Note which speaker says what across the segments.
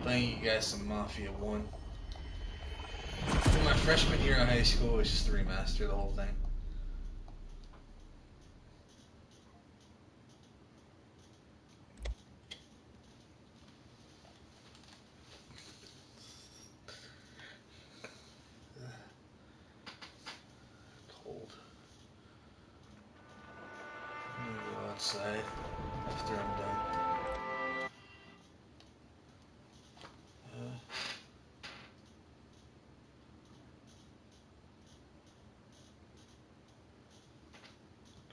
Speaker 1: playing you guys some Mafia 1. In my freshman year of high school, it was just to remaster the whole thing. Cold. I'm gonna go outside after I'm done.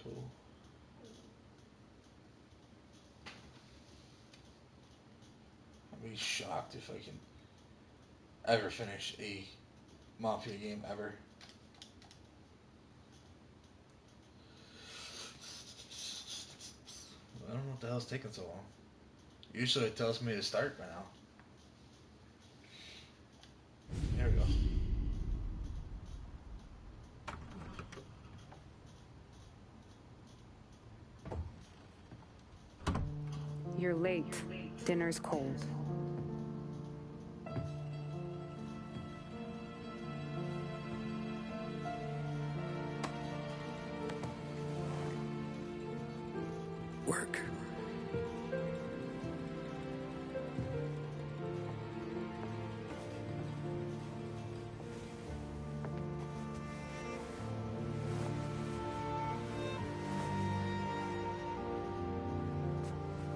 Speaker 1: Cool. I'll be shocked if I can ever finish a Mafia game ever. I don't know what the hell's taking so long. Usually it tells me to start by now. There we go.
Speaker 2: You're late. Dinner's cold.
Speaker 3: Work.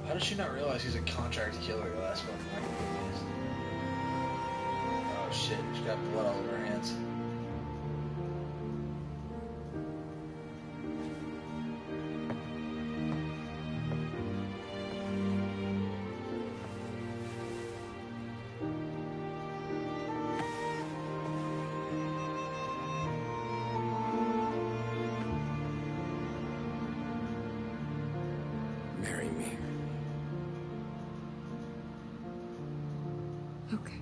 Speaker 1: How does she not realize he's a contract killer the last one? Oh shit, she's got blood all over her hands.
Speaker 3: Marry me.
Speaker 2: Okay.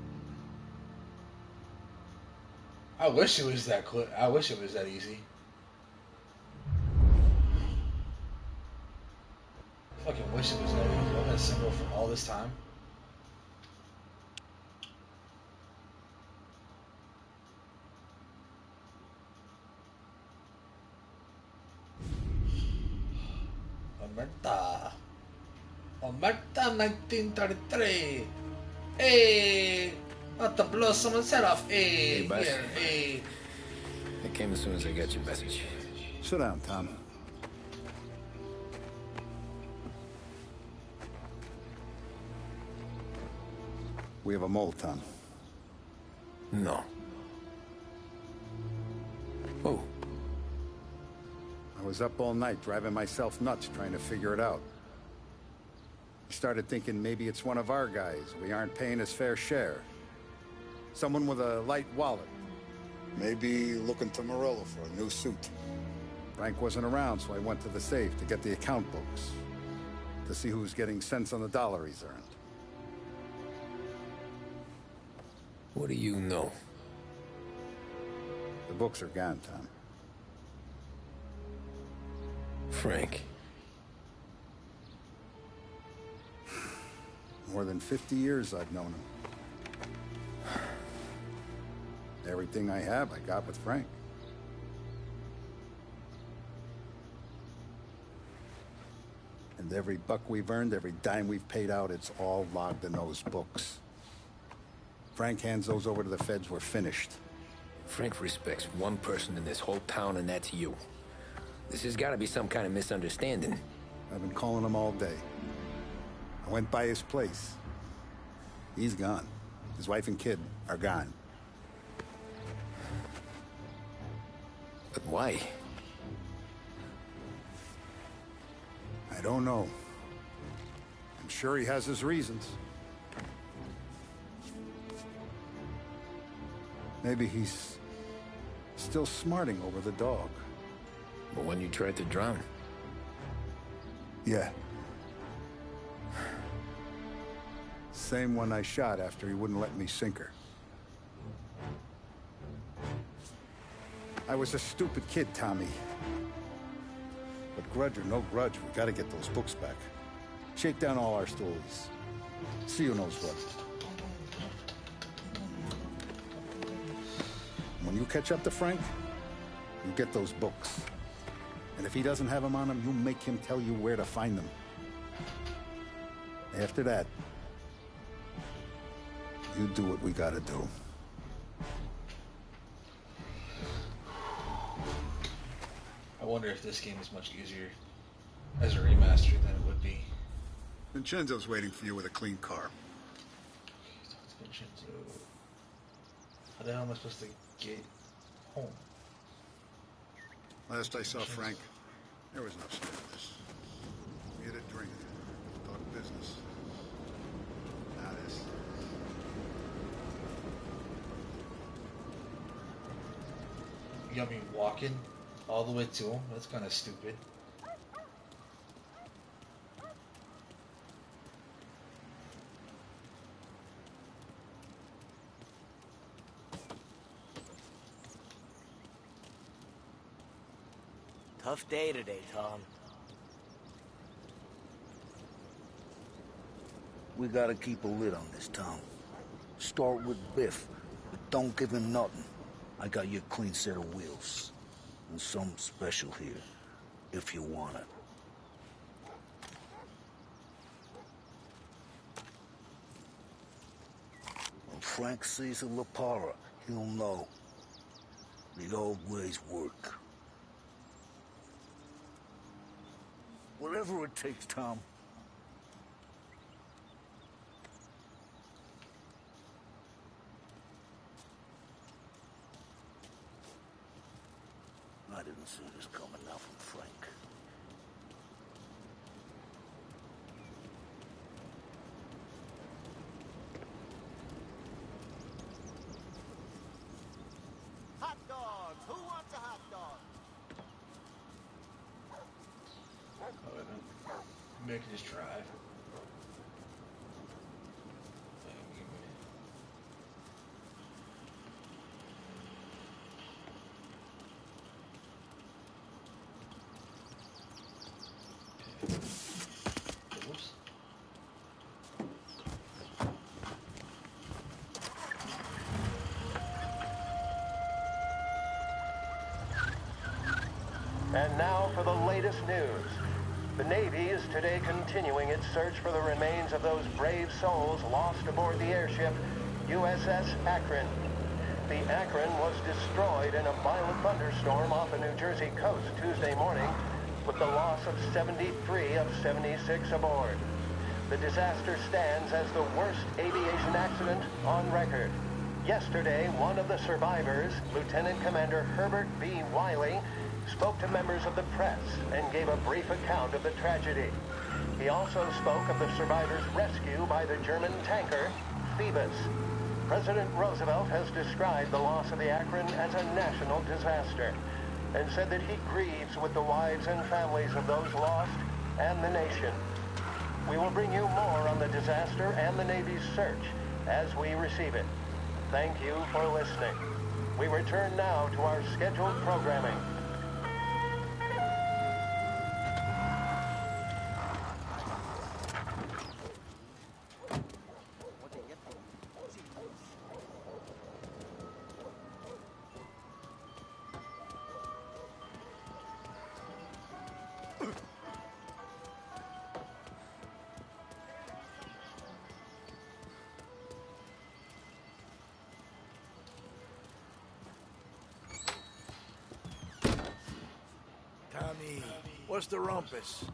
Speaker 1: I wish it was that quick. I wish it was that easy. I fucking wish it was that easy. I've been single for all this time. Omerta. Omerta 1933. Hey! Not to blow someone's head off. Hey!
Speaker 3: Hey, boss.
Speaker 1: Here, hey!
Speaker 3: I came as soon as I got your message.
Speaker 4: Sit down, Tom. We have a mole, Tom.
Speaker 3: No. Oh.
Speaker 4: I was up all night driving myself nuts trying to figure it out. I started thinking maybe it's one of our guys. We aren't paying his fair share. Someone with a light wallet.
Speaker 5: Maybe looking to Morello for a new suit.
Speaker 4: Frank wasn't around, so I went to the safe to get the account books. To see who's getting cents on the dollar he's earned.
Speaker 3: What do you know?
Speaker 4: The books are gone, Tom.
Speaker 3: Frank.
Speaker 4: More than 50 years I've known him. Everything I have, I got with Frank. And every buck we've earned, every dime we've paid out, it's all logged in those books. Frank hands those over to the feds, we're finished.
Speaker 3: Frank respects one person in this whole town, and that's you. This has got to be some kind of misunderstanding.
Speaker 4: I've been calling him all day. I went by his place. He's gone. His wife and kid are gone.
Speaker 3: But why?
Speaker 4: I don't know. I'm sure he has his reasons. Maybe he's still smarting over the dog.
Speaker 3: The one you tried to drown?
Speaker 4: Yeah. Same one I shot after he wouldn't let me sink her. I was a stupid kid, Tommy. But grudge or no grudge, we gotta get those books back. Shake down all our stories. See who knows what. When you catch up to Frank, you get those books. And if he doesn't have them on him, you make him tell you where to find them. After that, you do what we gotta do.
Speaker 1: I wonder if this game is much easier as a remaster than it would be.
Speaker 5: Vincenzo's waiting for you with a clean car.
Speaker 1: Talk to Vincenzo. How the hell am I supposed to get home?
Speaker 5: Last I saw Frank, there was no sign of this. We had a drink, talked business. Now this.
Speaker 1: You got me walking all the way to him? That's kind of stupid.
Speaker 6: Tough day today, Tom.
Speaker 7: We gotta keep a lid on this town. Start with Biff, but don't give him nothing. I got you a clean set of wheels. And something special here, if you want it. When Frank sees a La Parra, he'll know. The old ways work. Whatever it takes, Tom. I didn't see this coming now from Frank.
Speaker 6: Hot dogs! Who wants a hot dog?
Speaker 1: Oh, maybe I can just drive. Whoops.
Speaker 8: And now for the latest news. The Navy is today continuing its search for the remains of those brave souls lost aboard the airship USS Akron. The Akron was destroyed in a violent thunderstorm off the New Jersey coast Tuesday morning, with the loss of 73 of 76 aboard. The disaster stands as the worst aviation accident on record. Yesterday, one of the survivors, Lieutenant Commander Herbert B. Wiley, spoke to members of the press and gave a brief account of the tragedy. He also spoke of the survivors' rescue by the German tanker Phoebus. President Roosevelt has described the loss of the Akron as a national disaster and said that he grieves with the wives and families of those lost and the nation. We will bring you more on the disaster and the Navy's search as we receive it. Thank you for listening. We return now to our scheduled programming.
Speaker 9: Tommy, what's the rumpus?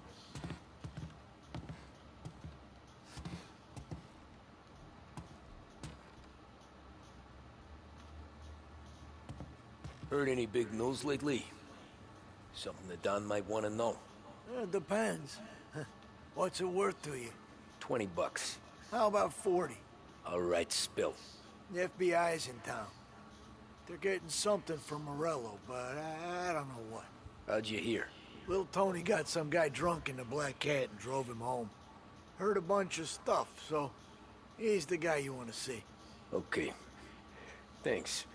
Speaker 3: Heard any big news lately? Something that Don might want to know.
Speaker 9: Depends. What's it worth to you?
Speaker 3: $20.
Speaker 9: How about 40?
Speaker 3: All right, spill.
Speaker 9: The FBI's in town. They're getting something from Morello, but I don't know what.
Speaker 3: How'd you hear?
Speaker 9: Little Tony got some guy drunk in the Black Cat and drove him home. Heard a bunch of stuff, so he's the guy you want to see.
Speaker 3: Okay. Thanks.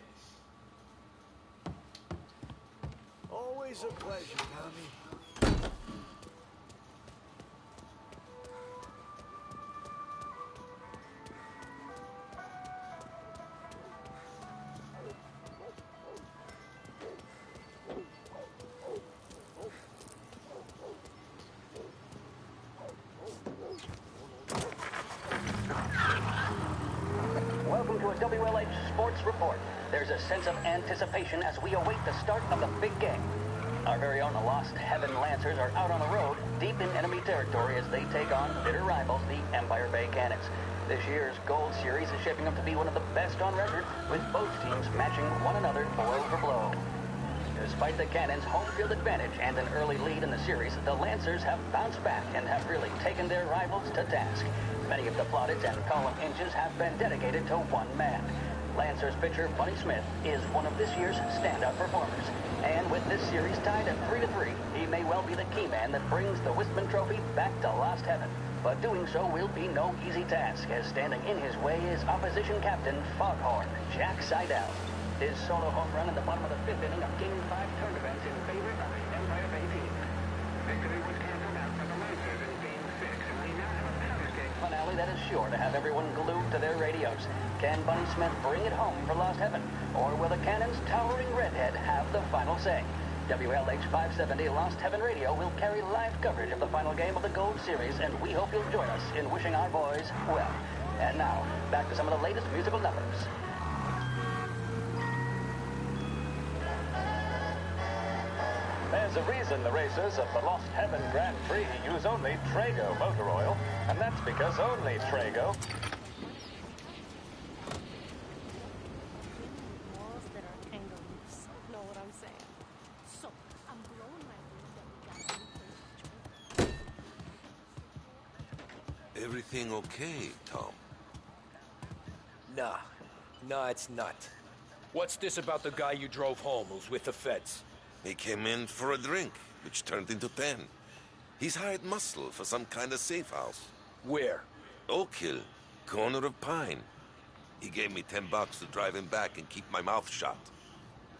Speaker 9: Always a pleasure, Tommy.
Speaker 10: to a WLH Sports Report. There's a sense of anticipation as we await the start of the big game. Our very own Lost Heaven Lancers are out on the road, deep in enemy territory as they take on bitter rivals, the Empire Bay Cannons. This year's Gold Series is shaping up to be one of the best on record, with both teams matching one another blow for blow. Despite the Cannons' home field advantage and an early lead in the series, the Lancers have bounced back and have really taken their rivals to task. Many of the plaudits and column inches have been dedicated to one man. Lancers pitcher Bunny Smith is one of this year's standout performers. And with this series tied at 3-3, he may well be the key man that brings the Wistman Trophy back to Lost Heaven. But doing so will be no easy task, as standing in his way is opposition captain Foghorn Jack Seidel. His solo home run in the bottom of the fifth inning of Game 5 tournaments in favor of the Empire Bay team. Victory was canceled out for the Lancers in Game 6, and we now have a Paris Game finale that is sure to have everyone glued to their radios. Can Bunny Smith bring it home for Lost Heaven, or will the Cannon's towering redhead have the final say? WLH 570 Lost Heaven Radio will carry live coverage of the final game of the Gold Series, and we hope you'll join us in wishing our boys well. And now, back to some of the latest musical numbers.
Speaker 11: There's a reason the racers of the Lost Heaven Grand Prix use only Trago motor oil, and that's because only Trago...
Speaker 12: Everything okay, Tom?
Speaker 3: Nah, it's not. What's this about the guy you drove home who's with the feds?
Speaker 12: He came in for a drink, which turned into 10. He's hired muscle for some kind of safe house.
Speaker 3: Where?
Speaker 12: Oak Hill, corner of Pine. He gave me $10 to drive him back and keep my mouth shut.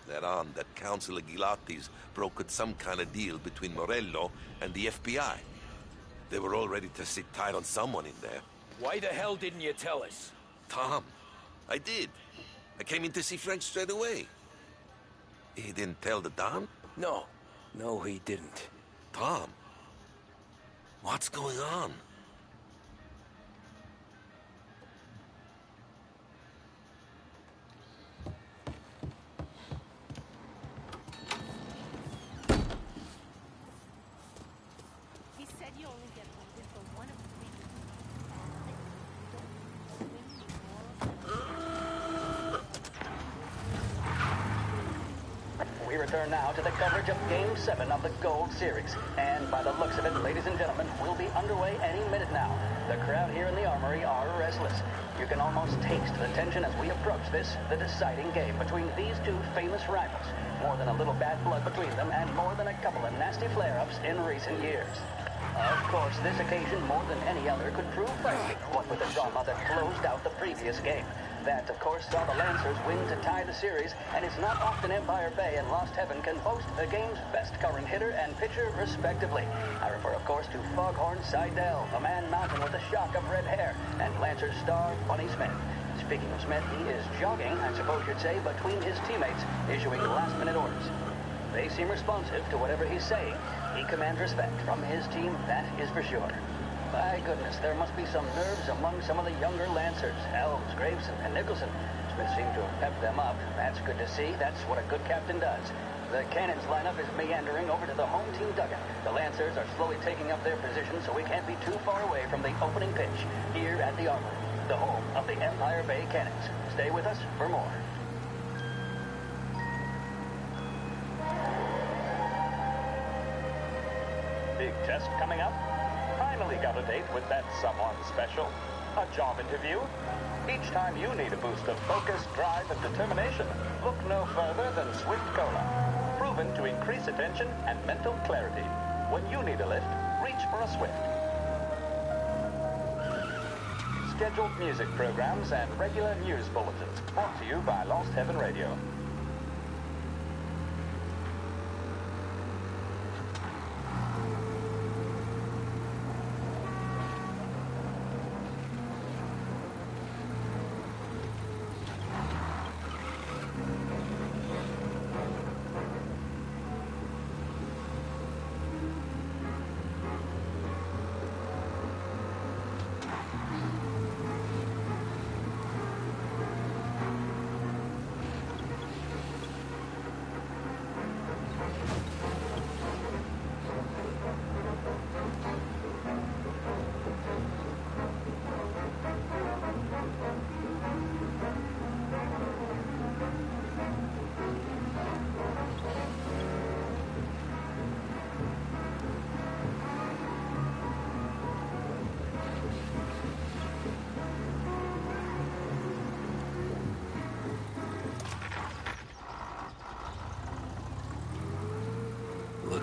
Speaker 12: They're on that Councilor Gilatti's brokered some kind of deal between Morello and the FBI. They were all ready to sit tight on someone in there.
Speaker 3: Why the hell didn't you tell us?
Speaker 12: Tom, I did. I came in to see Frank straight away. He didn't tell the Don?
Speaker 3: No, he didn't.
Speaker 12: Tom, what's going on?
Speaker 13: He said you only get elected for one of
Speaker 10: We return now to the coverage of Game 7 of the Gold Series. And by the looks of it, ladies and gentlemen, we'll be underway any minute now. The crowd here in the Armory are restless. You can almost taste the tension as we approach this, the deciding game between these two famous rivals. More than a little bad blood between them, and more than a couple of nasty flare-ups in recent years. Of course, this occasion, more than any other, could prove feisty, what with the drama that closed out the previous game. That, of course, saw the Lancers win to tie the series, and it's not often Empire Bay and Lost Heaven can boast the game's best current hitter and pitcher, respectively. I refer, of course, to Foghorn Seidel, a man mountain with a shock of red hair, and Lancers star Bunny Smith. Speaking of Smith, he is jogging, I suppose you'd say, between his teammates, issuing last-minute orders. They seem responsive to whatever he's saying. He commands respect from his team, that is for sure. My goodness, there must be some nerves among some of the younger Lancers. Elves, Graveson, and Nicholson. Smith seemed to have pepped them up. That's good to see. That's what a good captain does. The Cannons lineup is meandering over to the home team dugout. The Lancers are slowly taking up their position, so we can't be too far away from the opening pitch here at the Armory, the home of the Empire Bay Cannons. Stay with us for more.
Speaker 11: Big test coming up? Finally got a date with that someone special. A job interview? Each time you need a boost of focus, drive, and determination, look no further than Swift Cola. Proven to increase attention and mental clarity. When you need a lift, reach for a Swift. Scheduled music programs and regular news bulletins brought to you by Lost Heaven Radio.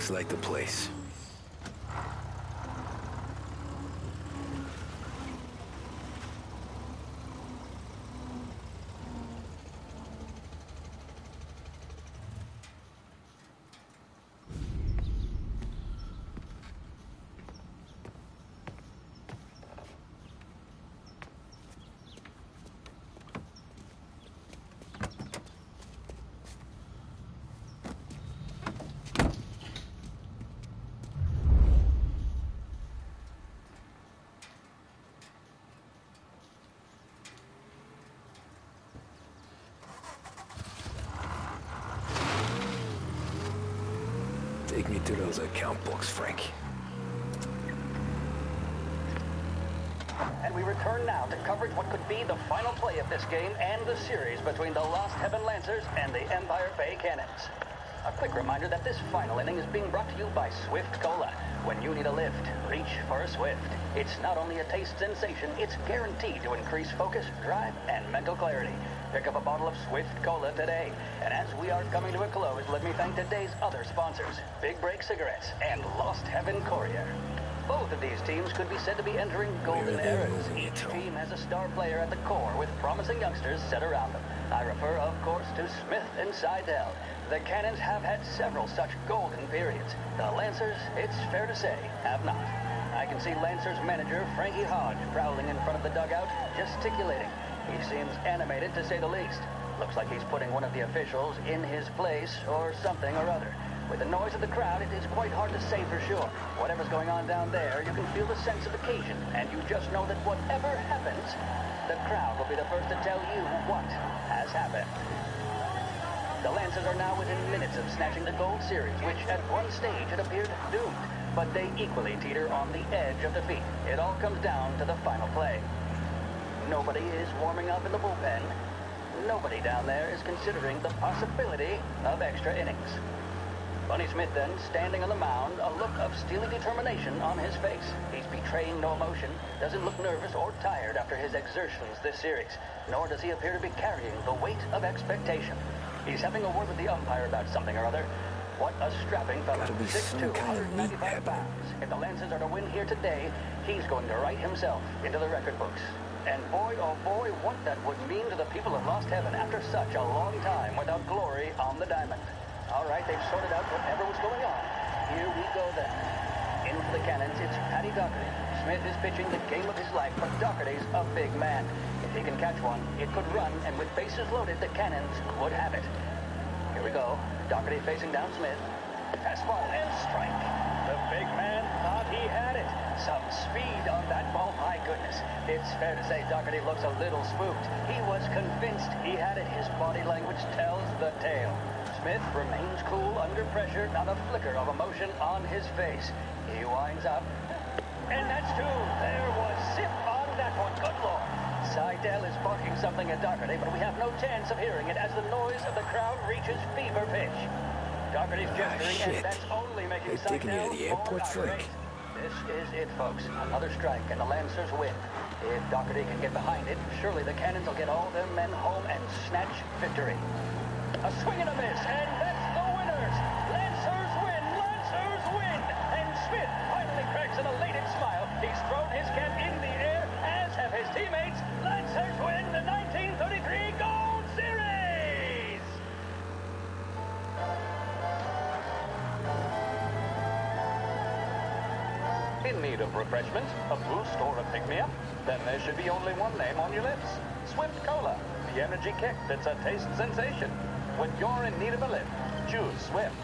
Speaker 3: Looks like the place. Take me to those account books, Frank.
Speaker 10: And we return now to coverage what could be the final play of this game and the series between the Lost Heaven Lancers and the Empire Bay Cannons. A quick reminder that this final inning is being brought to you by Swift Cola. When you need a lift, reach for a Swift. It's not only a taste sensation, it's guaranteed to increase focus, drive, and mental clarity. Pick up a bottle of Swift Cola today. And as we are coming to a close, let me thank today's other sponsors, Big Break Cigarettes and Lost Heaven Courier. Both of these teams could be said to be entering golden eras. Each team has a star player at the core with promising youngsters set around them. I refer, of course, to Smith and Seidel. The Cannons have had several such golden periods. The Lancers, it's fair to say, have not. I can see Lancers manager Frankie Hodge prowling in front of the dugout, gesticulating. He seems animated, to say the least. Looks like he's putting one of the officials in his place or something or other. With the noise of the crowd, it is quite hard to say for sure. Whatever's going on down there, you can feel the sense of occasion, and you just know that whatever happens, the crowd will be the first to tell you what has happened. The Lancers are now within minutes of snatching the Gold Series, which at one stage had appeared doomed. But they equally teeter on the edge of defeat. It all comes down to the final play. Nobody is warming up in the bullpen. Nobody down there is considering the possibility of extra innings. Bunny Smith then, standing on the mound, a look of steely determination on his face. He's betraying no emotion, doesn't look nervous or tired after his exertions this series, nor does he appear to be carrying the weight of expectation. He's having a word with the umpire about something or other. What a strapping fellow, 6'2", 195 pounds. If the Lancers are to win here today, he's going to write himself into the record books. And boy, oh boy, what that would mean to the people of Lost Heaven after such a long time without glory on the diamond. All right, they've sorted out whatever was going on. Here we go then. In for the Cannons, it's Paddy Doherty. Smith is pitching the game of his life, but Doherty's a big man. If he can catch one, it could run, and with bases loaded, the Cannons would have it. Here we go. Doherty facing down Smith. Fastball and strike. The big man thought he had it. Some speed on that ball, my goodness. It's fair to say Doherty looks a little spooked. He was convinced he had it. His body language tells the tale. Smith remains cool under pressure, not a flicker of emotion on his face. He winds up. And that's two. There was zip on that one. Good Lord. Seidel is barking something at Doherty, but we have no chance of hearing it as the noise of the crowd reaches fever pitch. Doherty's gesturing, and that's only making Seidel more irate. This is it, folks. Another strike, and the Lancers win. If Doherty can get behind it, surely the Cannons will get all their men home and snatch victory. A swing and a miss, and that's the winners! Lancers win! Lancers win! And Smith finally cracks an elated smile. He's thrown his cap in the air, as have his teammates. Lancers win the 1933 Gold Series!
Speaker 11: In need of refreshment, a boost, or a pick-me-up? Then there should be only one name on your lips. Swift Cola, the energy kick that's a taste sensation. When you're in need of a lift, choose Swift.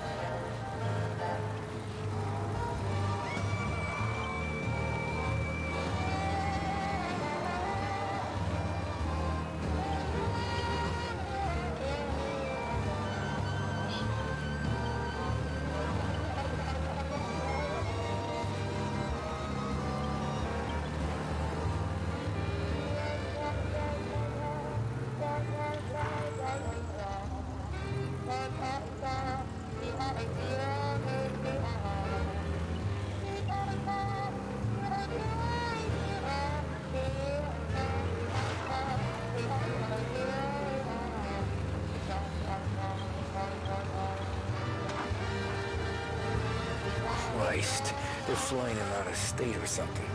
Speaker 3: Christ. They're flying him out of state or something.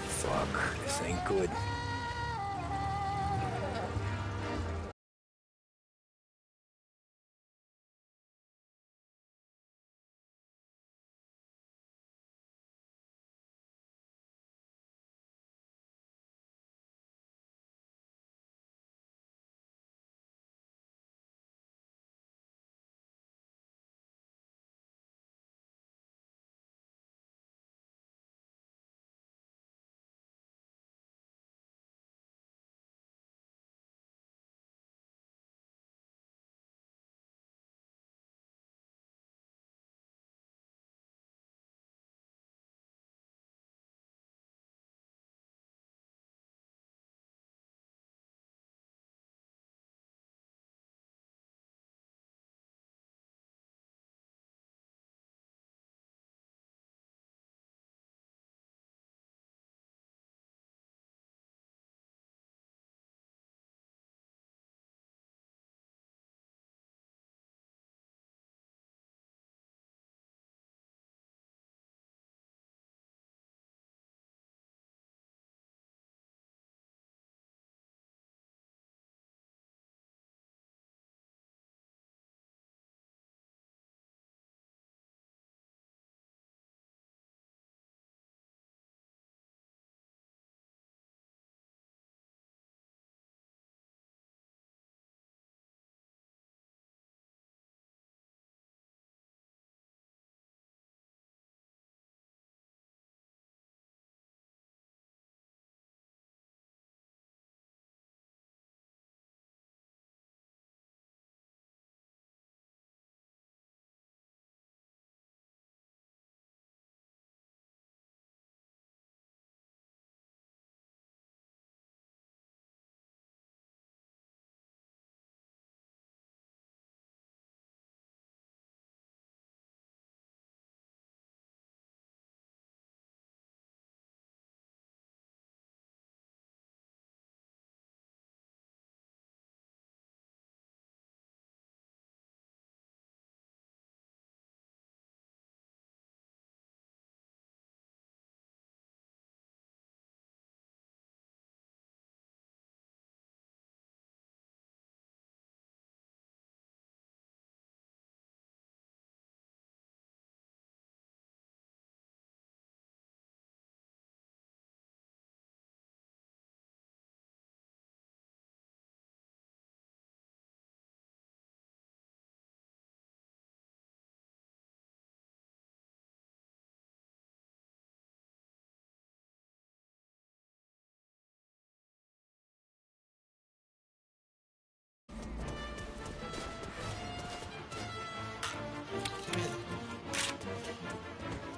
Speaker 3: Fuck, this ain't good.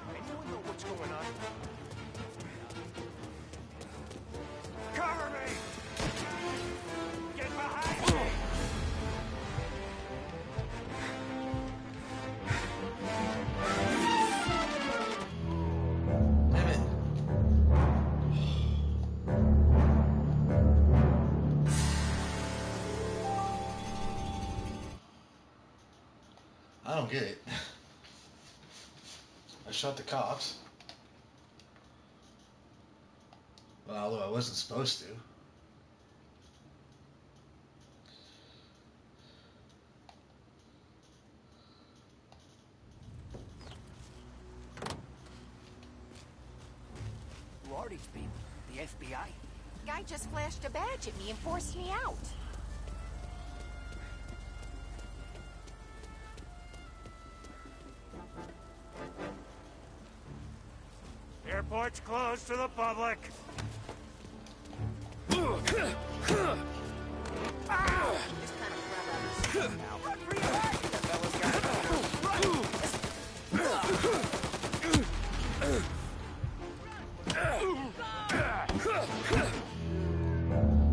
Speaker 6: Anyone know what's going on? Cover me! Get behind me!
Speaker 1: Damn it. I don't get it. I shot the cops. Well, although I wasn't supposed to.
Speaker 10: Who are these people? The FBI?
Speaker 13: Guy just flashed a badge at me and forced me out.
Speaker 6: Airport's closed to the public.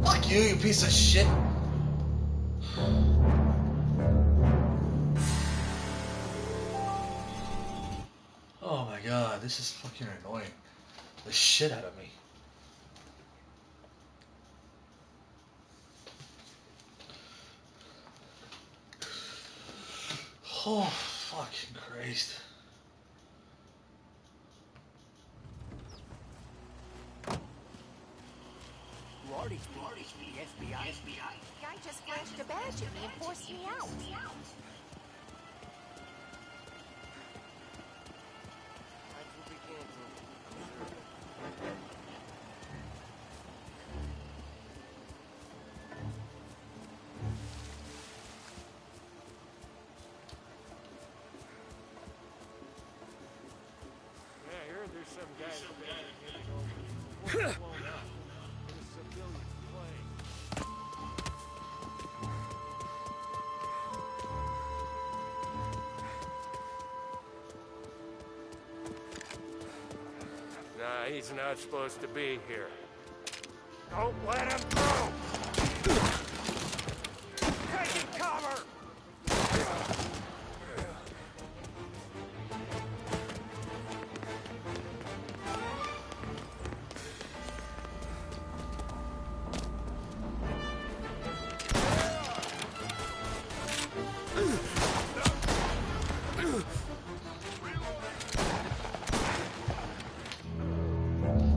Speaker 1: Fuck you, you piece of shit. Oh my god, this is fucking annoying the shit out of me. Oh, fucking Christ.
Speaker 13: Guy just flashed a badge at me and forced me out.
Speaker 14: Nah, he's not supposed to be here. Don't let him through! Taking cover!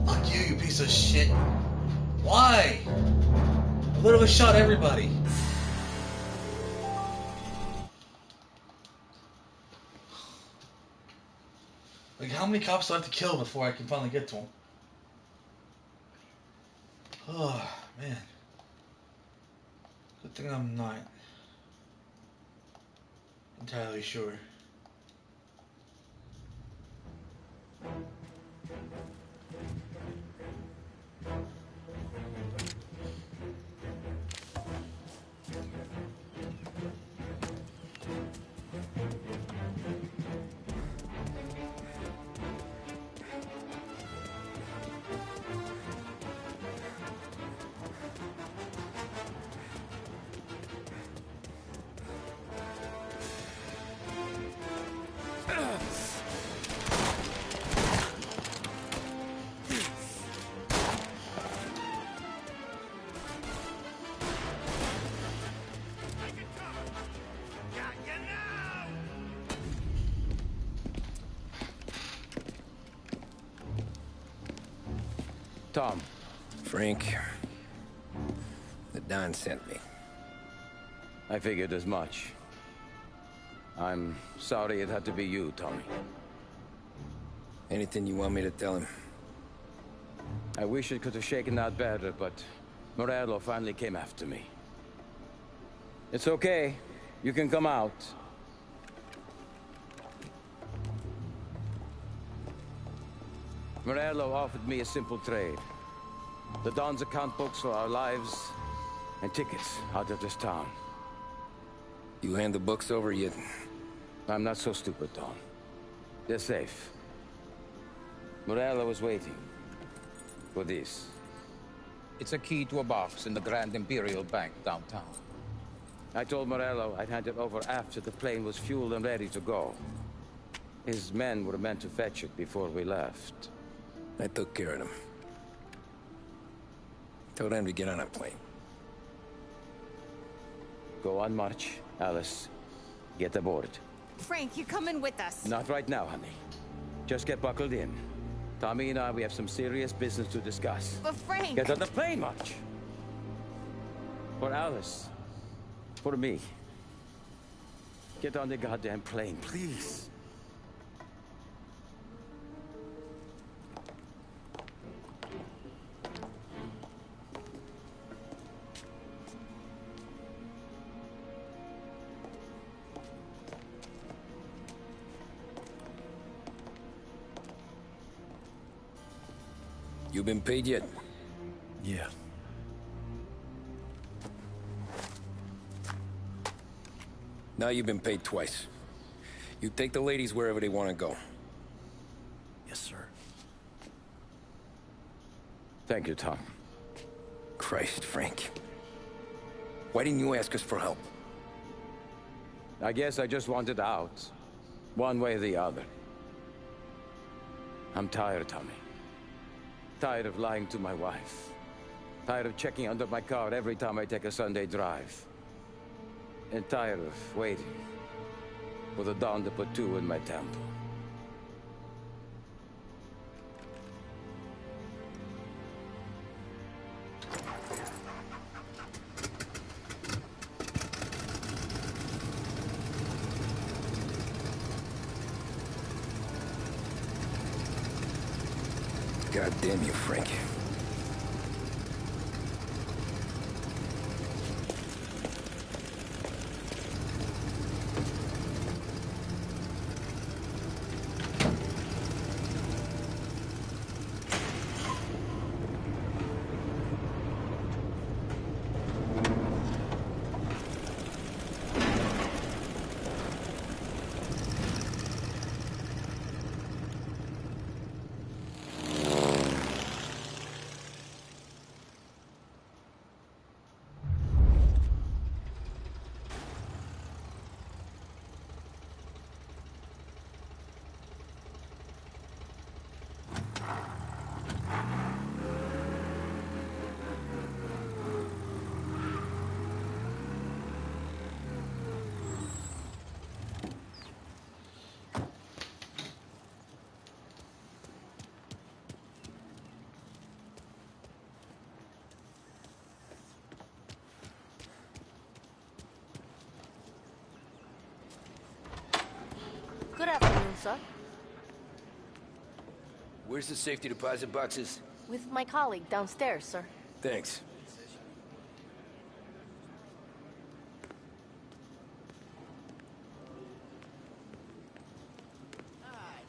Speaker 1: Fuck you, you piece of shit. Why? I literally shot everybody. Like, how many cops do I have to kill before I can finally get to him? Oh, man. Good thing I'm not entirely sure.
Speaker 3: Tom. Frank. The Don sent me.
Speaker 15: I figured as much. I'm sorry it had to be you, Tommy.
Speaker 3: Anything you want me to tell him?
Speaker 15: I wish it could have shaken out better, but Morello finally came after me. It's okay. You can come out. Morello offered me a simple trade. The Don's account books for our lives and tickets out of this town.
Speaker 3: You hand the books over yet?
Speaker 15: I'm not so stupid, Don. They're safe. Morello was waiting for this.
Speaker 16: It's a key to a box in the Grand Imperial Bank downtown.
Speaker 15: I told Morello I'd hand it over after the plane was fueled and ready to go. His men were meant to fetch it before we left.
Speaker 3: I took care of them. Told them to get on a plane.
Speaker 15: Go on, March. Alice, get aboard.
Speaker 13: Frank, you're coming with us.
Speaker 15: Not right now, honey. Just get buckled in. Tommy and I, we have some serious business to discuss.
Speaker 13: But Frank...
Speaker 15: Get on the plane, March. For Alice. For me. Get on the goddamn plane, please.
Speaker 3: You been paid yet?
Speaker 15: Yeah.
Speaker 3: Now you've been paid twice. You take the ladies wherever they want to go.
Speaker 15: Yes, sir. Thank you, Tom.
Speaker 3: Christ, Frank. Why didn't you ask us for help?
Speaker 15: I guess I just wanted out. One way or the other. I'm tired, Tommy. Tired of lying to my wife. Tired of checking under my car every time I take a Sunday drive. And tired of waiting for the dawn to put two in my temple.
Speaker 3: God damn you, Frank.
Speaker 17: Good afternoon, sir.
Speaker 3: Where's the safety deposit boxes?
Speaker 17: With my colleague downstairs, sir.
Speaker 3: Thanks.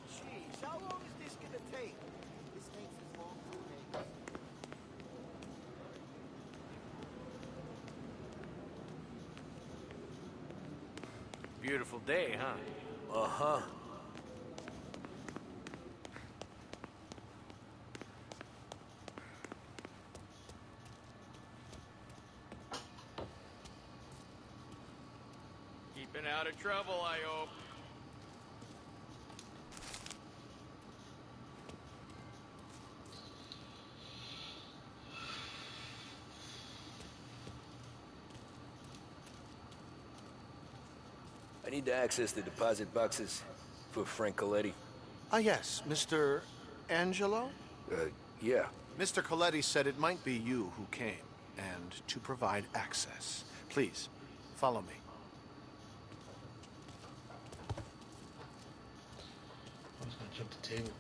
Speaker 6: Jeez, how long is this gonna take? This takes as long as it takes.
Speaker 14: Beautiful day, huh?
Speaker 6: Uh-huh.
Speaker 14: Keeping out of trouble, I hope.
Speaker 3: I need to access the deposit boxes for Frank Coletti.
Speaker 18: Ah, yes, Mr. Angelo?
Speaker 3: Yeah.
Speaker 18: Mr. Coletti said it might be you who came, and to provide access. Please, follow me.
Speaker 1: I was gonna jump the table.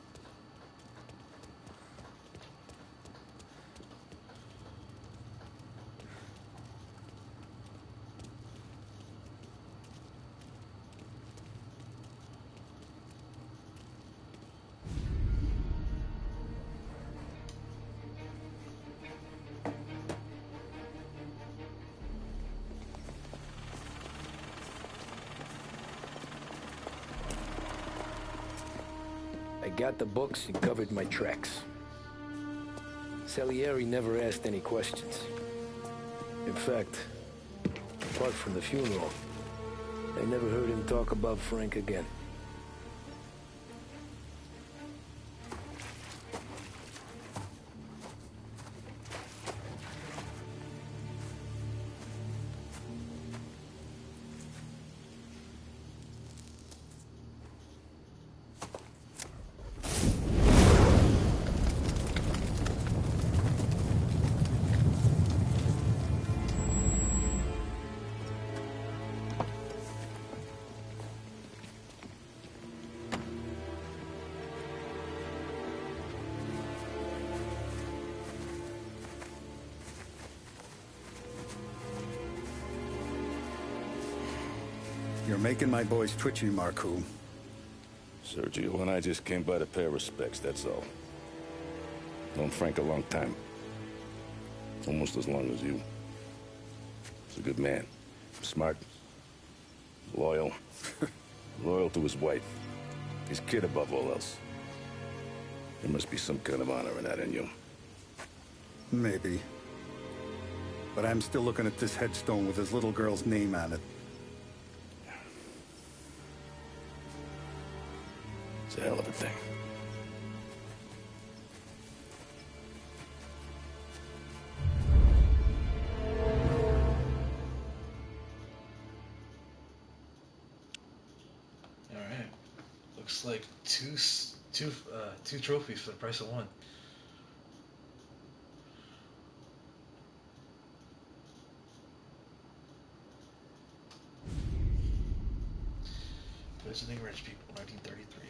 Speaker 3: I got the books and covered my tracks. Salieri never asked any questions. In fact, apart from the funeral, I never heard him talk about Frank again.
Speaker 4: You're making my boys twitchy, Marku.
Speaker 19: Sergio and I just came by to pay our respects, that's all. Known Frank a long time. Almost as long as you. He's a good man. Smart. Loyal. Loyal to his wife. His kid above all else. There must be some kind of honor in that in you.
Speaker 4: Maybe. But I'm still looking at this headstone with his little girl's name on it.
Speaker 19: It's a hell of a thing.
Speaker 1: All right. Looks like two trophies for the price of one. Visiting rich people, 1933.